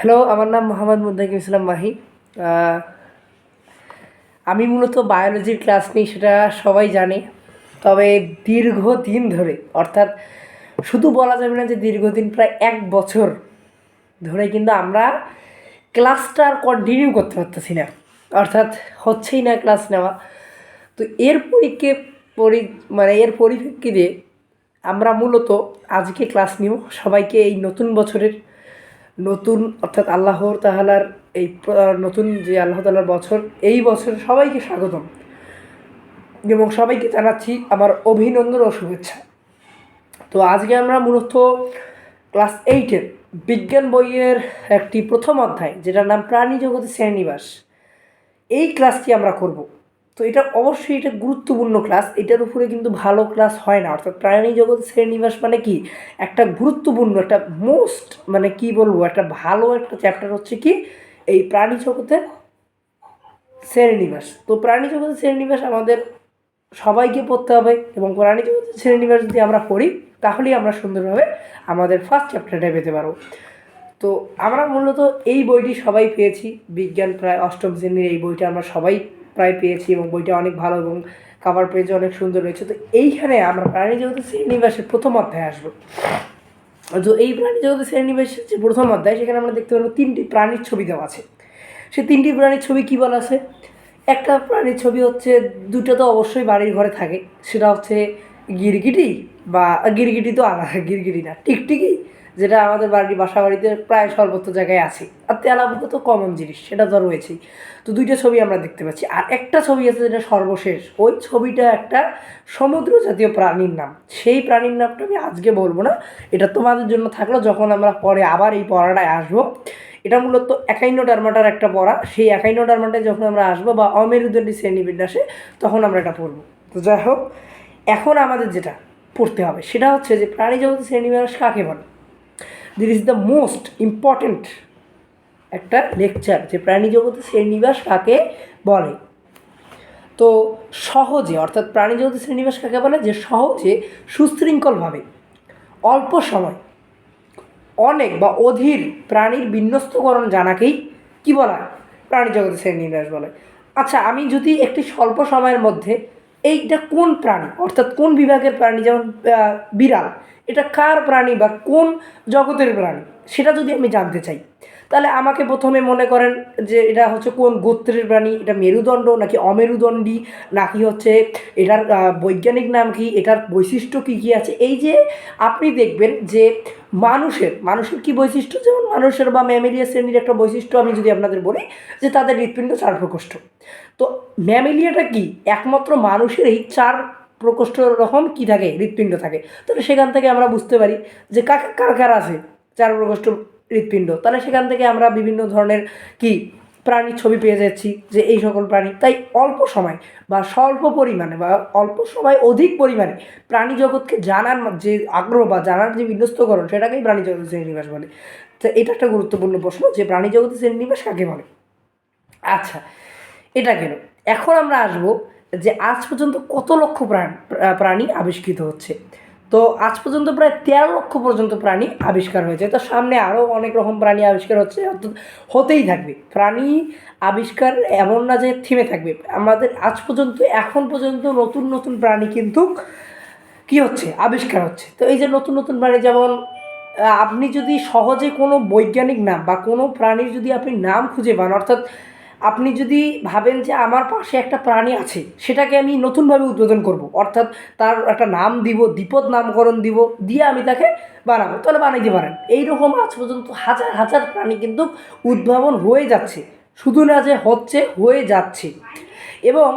Hello, আমার নাম মোহাম্মদ মুদ্দাকির ইসলাম মাহি। আহ, আমি মূলত বায়োলজির ক্লাস নিই, সেটা সবাই জানে। তবে দীর্ঘদিন ধরে, অর্থাৎ শুধু বলা যাবে না যে দীর্ঘদিন, প্রায় 1 বছর ধরে কিন্তু আমরা ক্লাসটা আর কন্টিনিউ করতে পারতেছি না, অর্থাৎ হচ্ছেই না ক্লাস নেওয়া। তো এর পরীক্ষে পরি মানে এর পরিপ্রেক্ষিতে আমরা মূলত আজকে ক্লাস নিব। সবাইকে এই নতুন বছরের নতুন, অর্থাৎ আল্লাহর তাআলার এই নতুন যে আল্লাহ তাআলার বছর, এই বছর সবাইকে স্বাগতম এবং সবাইকে জানাচ্ছি আমার অভিনন্দন ও শুভেচ্ছা। তো আজকে আমরা মূলত ক্লাস 8-এর বিজ্ঞান বইয়ের একটি প্রথম অধ্যায়, যেটার নাম প্রাণী জগতের শ্রেণীনিবাস, এই ক্লাসটি আমরা করব। তো এটা অবশ্যই এটা গুরুত্বপূর্ণ ক্লাস, এটার উপরে কিন্তু ভালো ক্লাস হয় না। অর্থাৎ প্রাণী জগৎ শ্রেণীনিবাস মানে কি, একটা গুরুত্বপূর্ণ, একটা মোস্ট, মানে কি বলবো, একটা ভালো একটা চ্যাপ্টার হচ্ছে কি এই প্রাণী জগতের শ্রেণীনিবাস। তো প্রাণী জগতের শ্রেণীনিবাস আমাদের সবাইকে পড়তে হবে এবং প্রাণী জগতের শ্রেণীনিবাস যদি আমরা পড়ি, তাহলেই আমরা সুন্দরভাবে আমাদের ফার্স্ট চ্যাপ্টারটা পেতে পারবো। তো আমরা মূলত এই বইটি সবাই পেয়েছি, বিজ্ঞান প্রায় অষ্টম শ্রেণীর এই বইটা আমরা সবাই প্রায় পেয়েছি এবং বইটা অনেক ভালো এবং কাভার পেজে অনেক সুন্দর রয়েছে। তো এইখানে আমরা প্রাণী জগতের শ্রেণীনিবাসের প্রথম অধ্যায়ে আসবো। তো এই প্রাণী জগতের শ্রেণীনিবাসের যে প্রথম অধ্যায়, সেখানে আমরা দেখতে পারবো 3টি প্রাণীর ছবি দেওয়া আছে। সে 3টি প্রাণীর ছবি কী বলা আছে? একটা প্রাণীর ছবি হচ্ছে, দুটো তো অবশ্যই বাড়ির ঘরে থাকে, সেটা হচ্ছে গিরগিটি, বা গিরগিটি তো আলাদা, গিরগিটি না, টিকটিকি, যেটা আমাদের বাসা বাড়িতে প্রায় সর্বত্র জায়গায় আছে। আর তেলাপোকা তো কমন জিনিস, সেটা তো রয়েছেই। তো 2টা ছবি আমরা দেখতে পাচ্ছি। আর একটা ছবি আছে যেটা সর্বশেষ, ওই ছবিটা একটা সমুদ্র জাতীয় প্রাণীর নাম। সেই প্রাণীর নামটা আমি আজকে বলবো না, এটা তোমাদের জন্য থাকলো যখন আমরা পরে আবার এই পড়াটায় আসবো। এটা মূলত একাইনোডার্মাটার একটা পড়া, সেই একাইনোডার্মাটায় যখন আমরা আসবো বা অমেরুদণ্ডী শ্রেণীবিন্যাসে, তখন আমরা এটা পড়বো। তো যাই হোক, এখন আমাদের যেটা পড়তে হবে সেটা হচ্ছে যে প্রাণী জগতের শ্রেণীবিন্যাস কাকে বলে। This is the most important একটা লেকচার, যে প্রাণী জগতের শ্রেণীনিবাস কাকে বলে। তো সহজে, অর্থাৎ প্রাণী জগতের শ্রেণীনিবাস কাকে বলে, যে সহজে সুশৃঙ্খলভাবে অল্প সময় অনেক বা অধীর প্রাণীর বিন্যস্তকরণ জানাকেই কী বলা হয়, প্রাণী জগতের শ্রেণীবিন্যাস বলে। আচ্ছা, আমি যদি একটি স্বল্প সময়ের মধ্যে এইটা কোন প্রাণী, অর্থাৎ কোন বিভাগের প্রাণী, যেমন বিড়াল, এটা কার প্রাণী বা কোন জগতের প্রাণী, সেটা যদি আমি জানতে চাই, তাহলে আমাকে প্রথমে মনে করেন যে এটা হচ্ছে কোন গোত্রের প্রাণী, এটা মেরুদণ্ড নাকি অমেরুদণ্ডী, নাকি হচ্ছে এটার বৈজ্ঞানিক নাম কি, এটার বৈশিষ্ট্য কী কী আছে। এই যে আপনি দেখবেন যে মানুষের কী বৈশিষ্ট্য, যেমন মানুষের বা ম্যামেলিয়া শ্রেণীর একটা বৈশিষ্ট্য আমি যদি আপনাদের বলি, যে তাদের হৃৎপিণ্ড 4 প্রকোষ্ঠ। তো ম্যামেলিয়াটা কি, একমাত্র মানুষেরই 4 প্রকোষ্ঠ রকম কী থাকে, হৃৎপিণ্ড থাকে। তাহলে সেখান থেকে আমরা বুঝতে পারি যে কার কার আছে 4 প্রকোষ্ঠ হৃৎপিণ্ড। তাহলে সেখান থেকে আমরা বিভিন্ন ধরনের কি প্রাণীর ছবি পেয়ে যাচ্ছি, যে এই সকল প্রাণী। তাই অল্প সময় বা স্বল্প পরিমাণে বা অল্প সময় অধিক পরিমাণে প্রাণী জগৎকে জানার যে আগ্রহ বা জানার যে বিন্যস্তকরণ, সেটাকেই প্রাণী জগতের শ্রেণীনিবাস বলে। তো এটা একটা গুরুত্বপূর্ণ প্রশ্ন, যে প্রাণী জগতের শ্রেণীনিবাস কাকে বলে। আচ্ছা, এটা গেল। এখন আমরা আসব যে আজ পর্যন্ত কত লক্ষ প্রাণী আবিষ্কৃত হচ্ছে। তো আজ পর্যন্ত প্রায় 13 লক্ষ পর্যন্ত প্রাণী আবিষ্কার হয়েছে। তো সামনে আরও অনেক রকম প্রাণী আবিষ্কার হচ্ছে, অর্থাৎ হতেই থাকবে। প্রাণী আবিষ্কার এমন না যে থেমে থাকবে। আমাদের আজ পর্যন্ত, এখন পর্যন্ত নতুন নতুন প্রাণী কিন্তু কী হচ্ছে, আবিষ্কার হচ্ছে। তো এই যে নতুন নতুন প্রাণী, যেমন আপনি যদি সহজে কোনো বৈজ্ঞানিক নাম বা কোনো প্রাণীর যদি আপনি নাম খুঁজে পান, অর্থাৎ আপনি যদি ভাবেন যে আমার পাশে একটা প্রাণী আছে, সেটাকে আমি নতুনভাবে উদ্বোধন করব, অর্থাৎ তার একটা নাম দিব, দ্বিপদ নামকরণ দিব, দিয়ে আমি তাকে বানাবো, তাহলে বানাইতে পারেন। এইরকম আজ পর্যন্ত হাজার হাজার প্রাণী কিন্তু উদ্ভাবন হয়ে যাচ্ছে, শুধু না যে হচ্ছে, হয়ে যাচ্ছে। এবং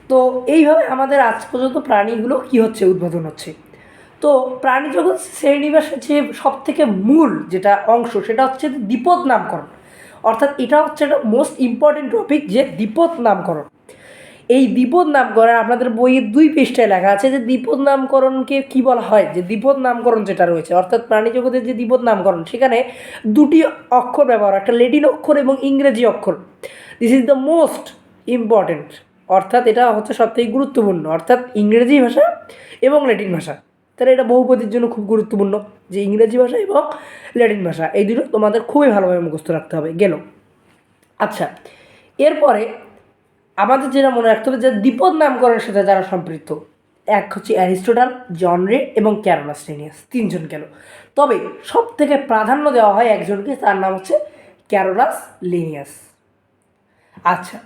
তো এইভাবে আমাদের আজ পর্যন্ত প্রাণীগুলো কী হচ্ছে, উদ্বোধন হচ্ছে। তো প্রাণী জগৎ শ্রেণীনিবাসের যে সবথেকে মূল যেটা অংশ, সেটা হচ্ছে দ্বিপদ নামকরণ। অর্থাৎ এটা হচ্ছে একটা মোস্ট ইম্পর্টেন্ট টপিক, যে দ্বিপদ নামকরণ। এই দ্বিপদ নামকরণ আপনাদের বইয়ের 2 পৃষ্ঠায় লেখা আছে, যে দ্বিপদ নামকরণকে কী বলা হয়। যে দ্বিপদ নামকরণ যেটা রয়েছে, অর্থাৎ প্রাণী জগতের যে দ্বিপদ নামকরণ, সেখানে 2টি অক্ষর ব্যবহার, একটা ল্যাটিন অক্ষর এবং ইংরেজি অক্ষর। This is the most important, অর্থাৎ এটা হচ্ছে সবথেকে গুরুত্বপূর্ণ, অর্থাৎ ইংরেজি ভাষা এবং ল্যাটিন ভাষা। তাহলে এটা বহুপদীর জন্য খুব গুরুত্বপূর্ণ। যে ইংরেজি ভাষা এবং ল্যাটিন ভাষা, এই দুটো তোমাদের খুবই ভালোভাবে মুখস্থ রাখতে হবে। গেল। আচ্ছা, এরপরে আমাদের যেটা মনে রাখতে হবে যে দ্বিপদ নামকরণের সাথে যারা সম্পৃক্ত, এক হচ্ছে অ্যারিস্টটল, জন রে এবং ক্যারোলাস লিনিয়াস, তিনজন গেল। তবে সব থেকে প্রাধান্য দেওয়া হয় একজনকে, তার নাম হচ্ছে ক্যারোলাস লিনিয়াস। আচ্ছা,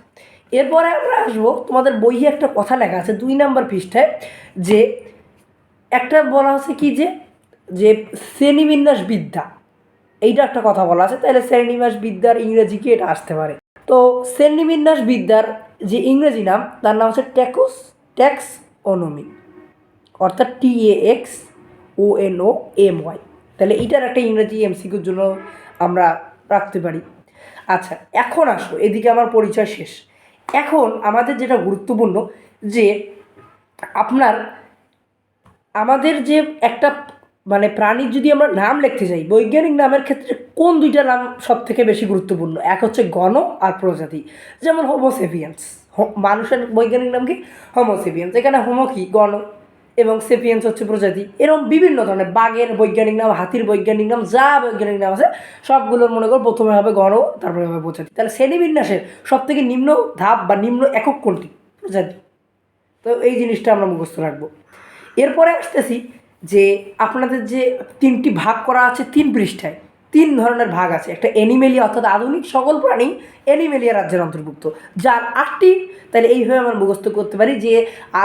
এরপরে আমরা আসবো, তোমাদের বইয়ে একটা কথা লেখা আছে 2 নম্বর পৃষ্ঠায়, যে একটা বলা হচ্ছে কি যে শ্রেণীবিন্যাস বিদ্যা, এইটা একটা কথা বলা আছে। তাহলে শ্রেণীবিন্যাস বিদ্যার ইংরেজি কি, এটা আসতে পারে। তো শ্রেণীবিন্যাস বিদ্যার যে ইংরেজি নাম, তার নাম হচ্ছে ট্যাক্সোনমি, অর্থাৎ TAXONOMY। তাহলে এইটার একটা ইংরেজি এমসিকিউর জন্য আমরা রাখতে পারি। আচ্ছা, এখন আসো, এদিকে আমার পরিচয় শেষ। এখন আমাদের যেটা গুরুত্বপূর্ণ, যে আপনার আমাদের যে একটা মানে প্রাণীর যদি আমরা নাম লিখতে চাই, বৈজ্ঞানিক নামের ক্ষেত্রে কোন দুইটা নাম সব থেকে বেশি গুরুত্বপূর্ণ? এক হচ্ছে গণ আর প্রজাতি। যেমন হোমোসেপিয়েন্স, মানুষের বৈজ্ঞানিক নাম কি? হোমোসেপিয়েন্স। এখানে হোমো কি? গণ, এবং সেপিয়েন্স হচ্ছে প্রজাতি। এরকম বিভিন্ন ধরনের, বাঘের বৈজ্ঞানিক নাম, হাতির বৈজ্ঞানিক নাম, যা বৈজ্ঞানিক নাম আছে সবগুলোর মনে করো প্রথমে হবে গণ, তারপরে হবে প্রজাতি। তাহলে শ্রেণীবিন্যাসের সব থেকে নিম্ন ধাপ বা নিম্ন একক কোনটি? প্রজাতি। তো এই জিনিসটা আমরা মুখস্থ রাখবো। এরপরে আসতেছি যে আপনাদের যে 3টি ভাগ করা আছে 3 পৃষ্ঠায়, 3 ধরনের ভাগ আছে। একটা অ্যানিমেলিয়া, অর্থাৎ আধুনিক সকল প্রাণী অ্যানিমেলিয়া রাজ্যের অন্তর্ভুক্ত, যার 8টি। তাহলে এইভাবে আমরা মুখস্থ করতে পারি যে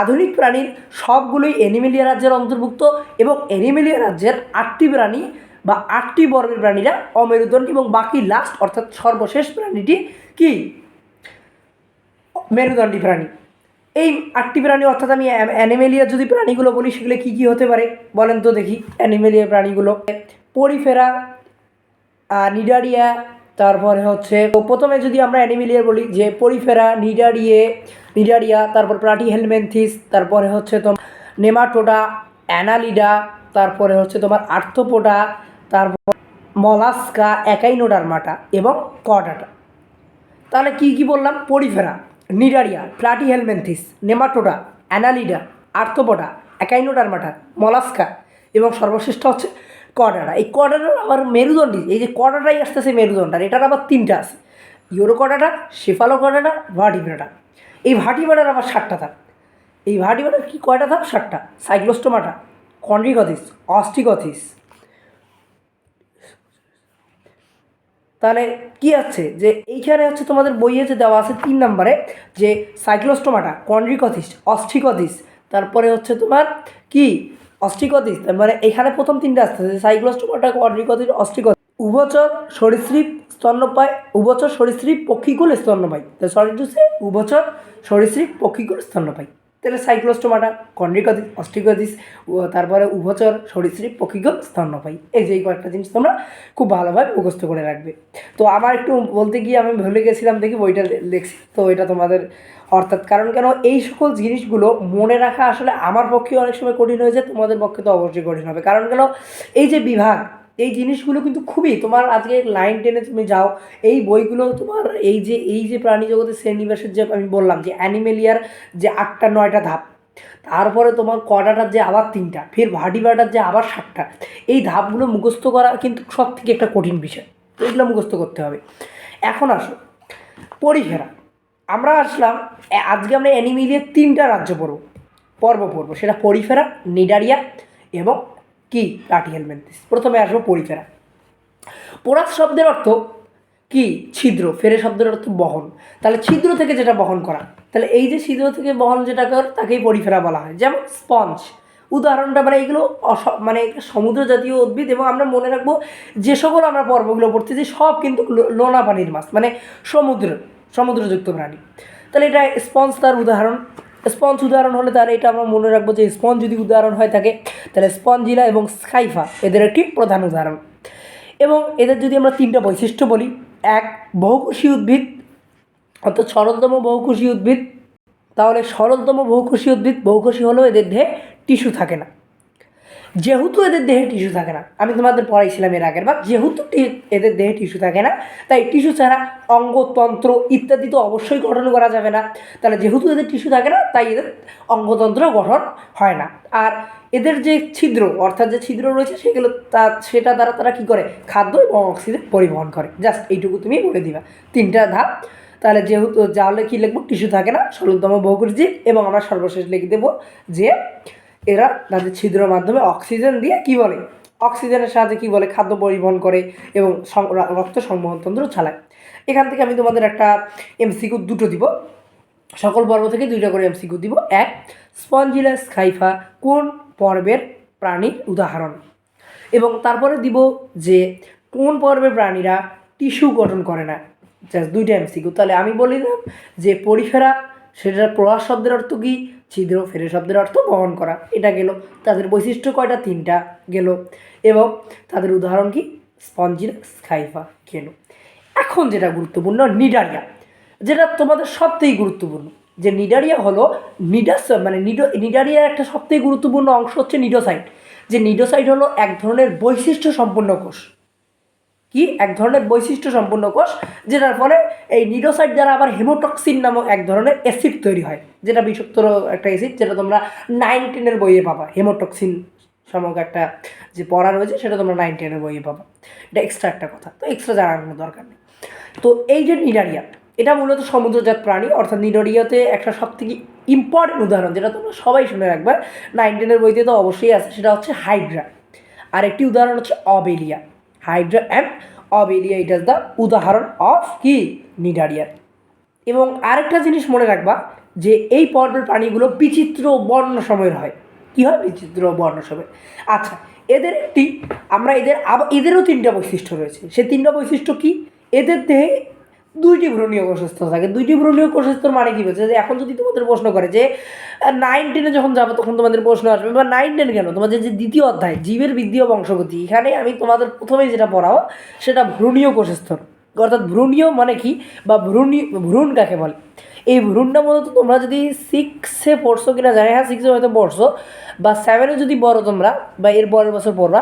আধুনিক প্রাণীর সবগুলোই অ্যানিমেলিয়া রাজ্যের অন্তর্ভুক্ত, এবং অ্যানিমেলিয়া রাজ্যের 8টি প্রাণী বা 8টি বর্গের প্রাণীরা অমেরুদণ্ডী, এবং বাকি লাস্ট অর্থাৎ সর্বশেষ প্রাণীটি কি? মেরুদণ্ডী প্রাণী। এই 8টি প্রাণী, অর্থাৎ আমি অ্যানিমেলিয়ার যদি প্রাণীগুলো বলি, সেগুলো কী কী হতে পারে বলেন তো দেখি? অ্যানিমেলিয়ার প্রাণীগুলো পরিফেরা, নিডারিয়া, তারপরে হচ্ছে প্রথমে যদি আমরা অ্যানিমেলিয়ার বলি, যে পরিফেরা, নিডারিয়া, তারপর প্লাটিহেলমিনথেস, তারপরে হচ্ছে তোমার নেমাটোডা, অ্যানালিডা, তারপরে হচ্ছে তোমার আর্থ্রোপোডা, তারপর মলাস্কা, একাইনোডার্মাটা এবং কর্ডাটা। তাহলে কী কী বললাম? Porifera, Cnidaria, Platyhelminthes, Nematoda, Annelida, Arthropoda, Echinodermata, Mollusca এবং সর্বশ্রেষ্ঠ হচ্ছে কর্ডাটা। এই কর্ডাটার আবার মেরুদণ্ডী, এই যে কর্ডাটাই আসতেছে মেরুদণ্ডার, এটার আবার 3টা আছে: ইউরোকর্ডাটা, সেফালোকর্ডাটা, ভার্টিব্রাটা। এই ভার্টিব্রাটার আবার 7টা ধাপ। এই ভার্টিব্রাটার কি কয়টা ধাপ? 7টা। Cyclostomata, Chondrichthyes, অস্টিকথিস। তাহলে কি আছে যে এইখানে হচ্ছে তোমাদের বইয়ে যে দেওয়া আছে 3 নম্বরে, যে সাইক্লোস্টোমাটা, কন্ড্রিকথিস, অস্টিকথিস, তারপরে হচ্ছে তোমার কি? অস্টিকথিস। তারপরে এখানে প্রথম 3টা আসতেছে সাইক্লোস্টোমাটা, কন্ড্রিকথিস, অস্টিকথিস। উভচর সরীসৃপ স্তন্যপায়ী, উভচর সরীসৃপ পক্ষীকুল স্তন্যপায়ী। তো সরি টু সে, উভচর সরীসৃপ পক্ষীকুল স্তন্যপায়ী। তাহলে সাইক্লোস্টোমাটা, কন্ড্রিকথিস, অস্টিকথিস, তারপরে উভচর সরীসৃপ পক্ষীকুল স্তন্যপায়ী। এই যে এই কয়েকটা জিনিস তোমরা খুব ভালোভাবে মুখস্থ করে রাখবে। তো আমার একটু বলতে গিয়ে আমি ভুলে গেছিলাম, দেখি বইটা দেখছি, তো এটা তোমাদের অর্থাৎ কারণ কেন এই সকল জিনিসগুলো মনে রাখা আসলে আমার পক্ষে অনেক সময় কঠিন হয়ে যায়, তোমাদের পক্ষে তো অবশ্যই কঠিন হবে। কারণ কেন এই যে বিভাগ, এই জিনিসগুলো কিন্তু খুবই, তোমার আজকে 9-10-এ তুমি যাও, এই বইগুলো তোমার এই যে প্রাণী জগতের শ্রেণীবিন্যাসের যে আমি বললাম যে অ্যানিমেলিয়ার যে 8টা-9টা ধাপ, তারপরে তোমার কর্ডাটার যে আবার 3টা, ফের ভার্টিব্রাটার যে আবার 7টা, এই ধাপগুলো মুখস্থ করা কিন্তু সব থেকে একটা কঠিন বিষয়। তো এগুলো মুখস্থ করতে হবে। এখন আসো পরিফেরা। আমরা আসলাম, আজকে আমরা অ্যানিমেলিয়ার 3টা রাজ্য পর্ব পড়ব, সেটা পরিফেরা, নিডারিয়া এবং কি? প্লাটিহেলমিনথেস। প্রথমে আসবো পরিফেরা। পোরাস শব্দের অর্থ কি? ছিদ্র। ফেরে শব্দের অর্থ বহন। তাহলে ছিদ্র থেকে যেটা বহন করা, তাহলে এই যে ছিদ্র থেকে বহন যেটা করে তাকেই পরিফেরা বলা হয়। যেমন স্পঞ্জ, উদাহরণটা মানে এগুলো মানে সমুদ্র জাতীয় উদ্ভিদ, এবং আমরা মনে রাখবো যে সকল আমরা পর্বগুলো পড়তেছি সব কিন্তু লোনা পানির মাছ, মানে সমুদ্রযুক্ত প্রাণী। তাহলে এটা স্পঞ্জ তার উদাহরণ। স্পঞ্জ উদাহরণ হলে তাহলে এটা আমরা মনে রাখবো যে স্পঞ্জ যদি উদাহরণ হয় থাকে, তাহলে স্পঞ্জিলা এবং স্কাইফা এদের একটি প্রধান উদাহরণ। এবং এদের যদি আমরা 3টা বৈশিষ্ট্য বলি, এক, বহুকোষী উদ্ভিদ, অর্থাৎ সরলতম বহুকোষী উদ্ভিদ। তাহলে সরলতম বহুকোষী উদ্ভিদ, বহুকোষী হলেও এদের দেহে টিস্যু থাকে না। যেহেতু এদের দেহে টিস্যু থাকে না, আমি তোমাদের পড়াইছিলাম এর আগের বার, যেহেতু এদের দেহে টিস্যু থাকে না, তাই টিস্যু ছাড়া অঙ্গতন্ত্র ইত্যাদি তো অবশ্যই গঠন করা যাবে না। তাহলে যেহেতু এদের টিস্যু থাকে না, তাই এদের অঙ্গতন্ত্র গঠন হয় না। আর এদের যে ছিদ্র, অর্থাৎ যে ছিদ্র রয়েছে সেগুলো সেটা দ্বারা তারা কী করে, খাদ্য এবং অক্সিজেন পরিবহন করে। জাস্ট এইটুকু তুমি বলে দিবা, 3টা ধাপ। তাহলে যেহেতু যাহলে কী লিখবো, টিস্যু থাকে না, সরলতম বহুকোষী জীব, এবং আমরা সর্বশেষ লিখে দেবো যে এরা তাদের ছিদ্রের মাধ্যমে অক্সিজেন দিয়ে কী বলে, অক্সিজেনের সাহায্যে কী বলে, খাদ্য পরিবহন করে এবং রক্ত সংবহনতন্ত্র চালায়। এখান থেকে আমি তোমাদের একটা এমসিকিউ দুটো দিব, সকল পর্ব থেকে 2টা করে এমসিকিউ দিব। 1, স্পঞ্জিলাস খাইফা কোন পর্বের প্রাণীর উদাহরণ, এবং তারপরে দিব যে কোন পর্বের প্রাণীরা টিস্যু গঠন করে না। জাস্ট 2টা এমসিকিউ। তাহলে আমি বলিলাম যে পরিফেরা, সেটার প্রহার শব্দের অর্থ কী, ছিদ্র, ফেরে শব্দের অর্থ বহন করা, এটা গেল। তাদের বৈশিষ্ট্য কয়টা, 3টা গেল, এবং তাদের উদাহরণ কি, স্পঞ্জিলাস খাইফা গেল। এখন যেটা গুরুত্বপূর্ণ, নিডারিয়া, যেটা তোমাদের সবথেকে গুরুত্বপূর্ণ, যে নিডারিয়া হলো নিডারিয়ার একটা সবথেকে গুরুত্বপূর্ণ অংশ হচ্ছে নিডোসাইট। যে নিডোসাইট হলো এক ধরনের বৈশিষ্ট্য সম্পন্ন কোষ। কি, এক ধরনের বৈশিষ্ট্য সম্পন্ন কোষ, যেটার ফলে এই নিডোসাইট দ্বারা আবার হেমোটক্সিন নামক এক ধরনের অ্যাসিড তৈরি হয়, যেটা বিষাক্তর একটা অ্যাসিড, যেটা তোমরা 9-10 বইয়ে পাবা। হেমোটক্সিন নামক একটা যে পড়া রয়েছে, সেটা তোমরা 9-10 বইয়ে পাবা। এটা এক্সট্রা একটা কথা, তো এক্সট্রা জানার কোনো দরকার নেই। তো এই যে নিডারিয়া, এটা মূলত সমুদ্রজাত প্রাণী, অর্থাৎ নিডারিয়াতে একটা সবথেকে ইম্পর্টেন্ট উদাহরণ, যেটা তোমরা সবাই শুনে রাখবে, 9-10 বইতে তো অবশ্যই আছে, সেটা হচ্ছে হাইড্রা। আর একটি উদাহরণ হচ্ছে Obelia. Hydra and Obelia, it is the উদাহরণ অফ কি, নিডারিয়া। এবং আরেকটা জিনিস মনে রাখবা, যে এই পর্বের প্রাণীগুলো বিচিত্র বর্ণ সময়ের হয়। কী হয়, বিচিত্র বর্ণ সময়। আচ্ছা, এদেরও 3টা বৈশিষ্ট্য রয়েছে। সে 3টা বৈশিষ্ট্য কি, এদের দেহে 2টি ভ্রূণীয় কোষস্থ থাকে। 2টি ভ্রূণীয় কোষস্থর মানে কী বলছে, যে এখন যদি তোমাদের প্রশ্ন করে যে 9-10 যখন যাবো, তখন তোমাদের প্রশ্ন আসবে, বা 9-10 কেন, তোমাদের যে 2য় অধ্যায় জীবের বৃদ্ধি ও বংশগতি, এখানে আমি তোমাদের প্রথমেই যেটা পড়াবো সেটা ভ্রূণীয় কোষস্থর। অর্থাৎ ভ্রূণীয় মানে কি, বা ভ্রূণ কাকে বলে। এই ভ্রূণটা মূলত তোমরা যদি 6-এ পড়ছো কিনা জানি, হ্যাঁ 6-এ হয়তো পড়ছো, বা 7-এ যদি পড়ো তোমরা, বা এর পরের বছর পড়বা।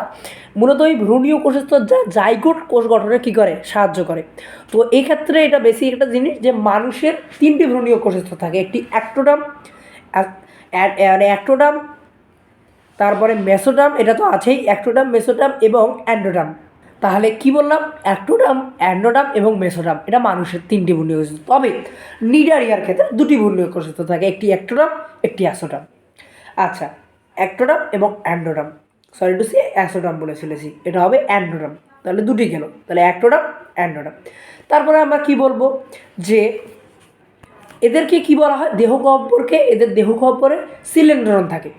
মূলত এই ভ্রূণীয় কোষস্থর যা জাইগোট কোষ গঠনে কী করে, সাহায্য করে। তো এই ক্ষেত্রে এটা বেশি একটা জিনিস, যে মানুষের 3টি ভ্রূণীয় কোষস্থ থাকে, একটি অ্যাক্টোডাম, অ্যাক্টোডাম, তারপরে মেসোডাম, এটা তো আছেই, অ্যাক্টোডাম, মেসোডাম এবং অ্যান্ডোডাম। তাহলে কি বললাম, অ্যাক্টোডাম, অ্যান্ডোডাম এবং মেসোডাম, এটা মানুষের 3টি ভ্রূণীয় কোষ। তবে নিডারিয়ার ক্ষেত্রে 2টি ভ্রূণীয় কোষ থাকে, একটি অ্যাক্টোডাম, একটি অ্যাসোডাম। আচ্ছা, অ্যাক্টোডাম এবং অ্যান্ডোডাম, সরি টু সে অ্যাসোডাম বলে ফেলেছি, এটা হবে অ্যান্ডোডাম। তাহলে 2টি গেল, তাহলে অ্যাক্টোডাম, অ্যান্ডোডাম। তারপরে আমরা কি বলবো, যে এদেরকে কি বলা হয়, এদের দেহ গহ্বরে সিলিন্ড্রন থাকে।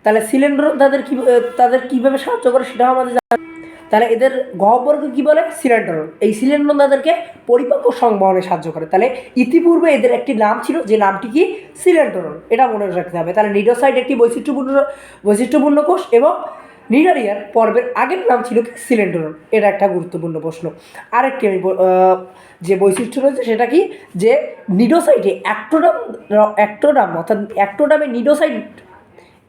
তাহলে সিলিন্ড্রন তাদের কীভাবে সাহায্য করে, সেটাও আমাদের। তাহলে এদের গহ্বরকে কী বলে, সিলিন্ড্রন। এই সিলিন্ড্রন তাদেরকে পরিপাক ও সংবহনে সাহায্য করে। তাহলে ইতিপূর্বে এদের একটি নাম ছিল, যে নামটি কি, সিলিন্ড্রন, এটা মনে রাখতে হবে। তাহলে নিডোসাইট একটি বৈশিষ্ট্যপূর্ণ কোষ, এবং নিডারিয়ার পর্বের আগের নাম ছিল কি, সিলিন্ড্রন। এটা একটা গুরুত্বপূর্ণ প্রশ্ন। আরেকটি আমি যে বৈশিষ্ট্য রয়েছে সেটা কি, যে নিডোসাইটে অ্যাক্টোডাম অর্থাৎ অ্যাক্টোডামে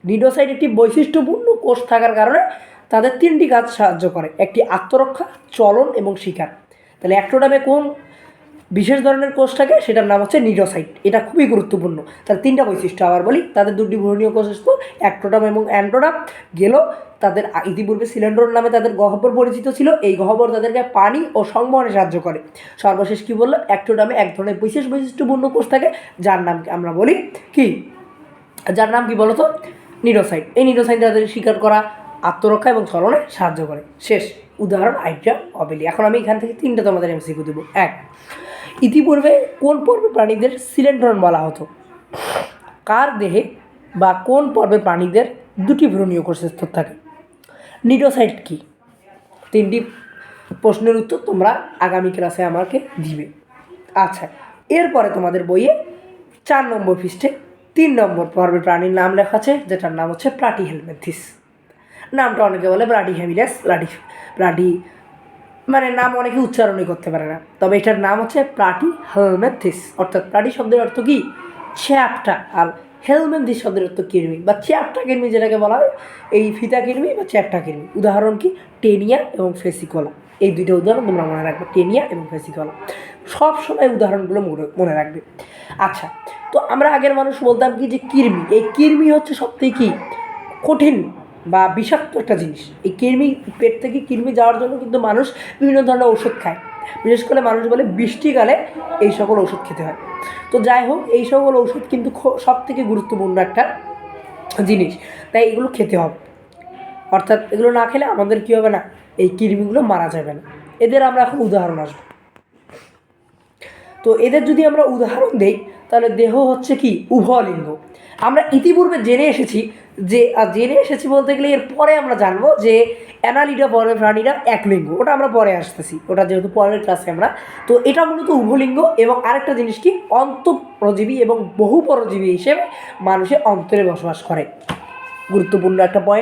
নিডোসাইট একটি বৈশিষ্ট্যপূর্ণ কোষ থাকার কারণে তাদের 3টি কাজ সাহায্য করে, একটি আত্মরক্ষা, চলন এবং শিকার। তাহলে অ্যাক্টোডামে কোন বিশেষ ধরনের কোষ থাকে, সেটার নাম হচ্ছে নিডোসাইট। এটা খুবই গুরুত্বপূর্ণ। তার 3টা বৈশিষ্ট্য আবার বলি, তাদের 2টি ভ্রূণীয় কোষস্থ, অ্যাক্টোডাম এবং অ্যান্ডোডাম গেল। তাদের ইতিপূর্বে সিলিন্ড্রন নামে তাদের গহ্বর পরিচিত ছিল। এই গহ্বর তাদেরকে পানি ও সংবহনে সাহায্য করে। সর্বশেষ কি বললো, অ্যাক্টোডামে এক ধরনের বিশেষ বৈশিষ্ট্যপূর্ণ কোষ থাকে, যার নাম আমরা বলি কি, যার নাম কি বলতো, নিডোসাইট। এই নিডোসাইট তাদের শিকার করা, আত্মরক্ষা এবং চলনে সাহায্য করে। শেষ উদাহরণ হাইড্রা, অবেলিয়া। এখন আমি এখান থেকে 3টা তোমাদের এমসিকিউ দেবো। 1, ইতিপূর্বে কোন পর্বের প্রাণীদের সিলিন্ড্রন বলা হতো, কার দেহে বা কোন পর্বের প্রাণীদের 2টি ভ্রূণীয় কোষস্থর থাকে, নিডোসাইট কি। 3টি প্রশ্নের উত্তর তোমরা আগামী ক্লাসে আমাকে দিবে। আচ্ছা, এরপরে তোমাদের বইয়ে 4 নম্বর পৃষ্ঠে 3 নম্বর পর্বের প্রাণীর নাম লেখা আছে, যেটার নাম হচ্ছে প্লাটিহেলমিনথেস। নামটা অনেকে বলে ব্রাডিহেমিনাস, প্লাটি মানে নাম অনেকে উচ্চারণই করতে পারে না, তবে এটার নাম হচ্ছে প্লাটিহেলমিনথেস। অর্থাৎ প্লাটি শব্দের অর্থ কি, চ্যাপ্টা। আর হেলমেন্থি শব্দের অর্থ কৃমি বা চ্যাপ্টা কৃমি যেটাকে বলা হয়, এই ফিতা কৃমি বা চ্যাপ্টা কৃমি। উদাহরণ কি? টেনিয়া এবং ফেসিকোলা। এই দুইটা উদাহরণ তোমরা মনে রাখবে, টেনিয়া এবং ফেসিকোলা। সব সময় উদাহরণগুলো মনে রাখবে। আচ্ছা, তো আমরা আগের মানুষ বলতাম কি যে কৃমি, এই কৃমি হচ্ছে সবথেকে কি কঠিন বা বিষাক্ত একটা জিনিস। এই কৃমি, পেট থেকে কৃমি যাওয়ার জন্য কিন্তু মানুষ বিভিন্ন ধরনের ওষুধ খায়। বিশেষ করে মানুষ বলে বৃষ্টিকালে এই সকল ওষুধ খেতে হয়। তো যাই হোক, এই সকল ওষুধ কিন্তু সব থেকে গুরুত্বপূর্ণ একটা জিনিস, তাই এগুলো খেতে হবে। অর্থাৎ এগুলো না খেলে আমাদের কী হবে না, এই কৃমিগুলো মারা যাবে না। এদের আমরা এখন উদাহরণ আসবো। তো এদের যদি আমরা উদাহরণ দেই, তাহলে দেহ হচ্ছে কি উভয়লিঙ্গ। আমরা ইতিপূর্বে জেনে এসেছি বলতে গেলে এর পরে আমরা জানবো যে অ্যানালিডা প্রাণীরা একলিঙ্গ। ওটা আমরা পরে আসতেছি, ওটা যেহেতু পরের ক্লাসে আমরা। তো এটা মূলত উভলিঙ্গ। এবং আরেকটা জিনিস কি, অন্তঃপরজীবী এবং বহুপরজীবী হিসেবে মানুষের অন্তরে বসবাস করে। গুরুত্বপূর্ণ একটা পয়েন্ট।